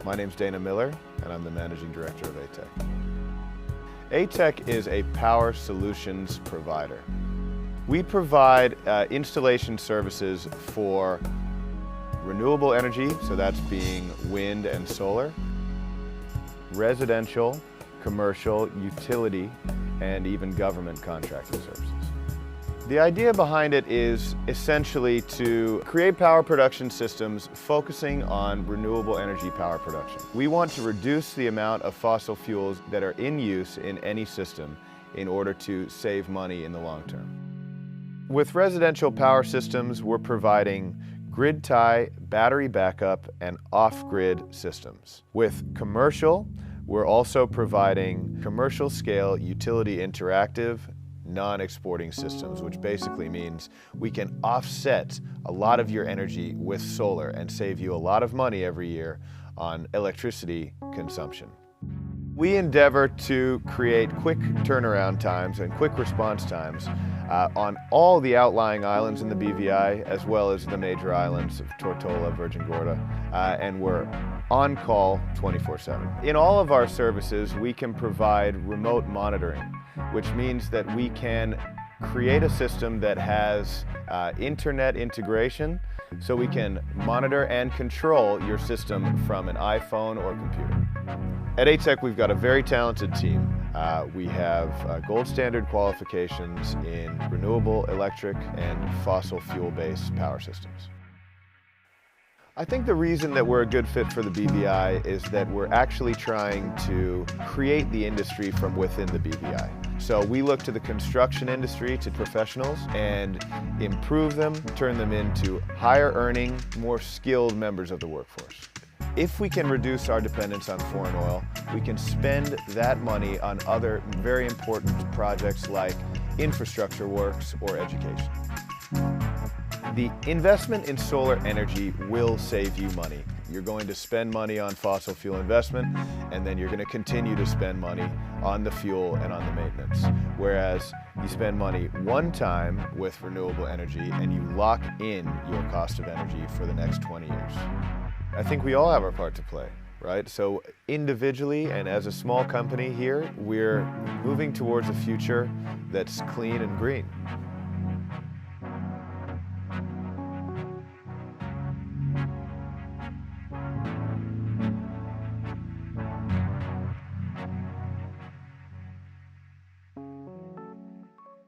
My name's Dana Miller, and I'm the Managing Director of aTec. aTec is a power solutions provider. We provide installation services for renewable energy, so that's being wind and solar, residential, commercial, utility, and even government contracting services. The idea behind it is essentially to create power production systems focusing on renewable energy power production. We want to reduce the amount of fossil fuels that are in use in any system in order to save money in the long term. With residential power systems, we're providing grid tie, battery backup, and off-grid systems. With commercial, we're also providing commercial scale utility interactive non-exporting systems, which basically means we can offset a lot of your energy with solar and save you a lot of money every year on electricity consumption. We endeavor to create quick turnaround times and quick response times on all the outlying islands in the BVI, as well as the major islands of Tortola, Virgin Gorda, and we're on call 24/7. In all of our services, we can provide remote monitoring, which means that we can create a system that has internet integration, so we can monitor and control your system from an iPhone or computer. At aTec, we've got a very talented team. We have gold standard qualifications in renewable, electric, and fossil fuel-based power systems. I think the reason that we're a good fit for the BVI is that we're actually trying to create the industry from within the BVI. So we look to the construction industry, to professionals, and improve them, turn them into higher earning, more skilled members of the workforce. If we can reduce our dependence on foreign oil, we can spend that money on other very important projects like infrastructure works or education. The investment in solar energy will save you money. You're going to spend money on fossil fuel investment, and then you're going to continue to spend money on the fuel and on the maintenance. Whereas you spend money one time with renewable energy and you lock in your cost of energy for the next 20 years. I think we all have our part to play, right? So individually and as a small company here, we're moving towards a future that's clean and green.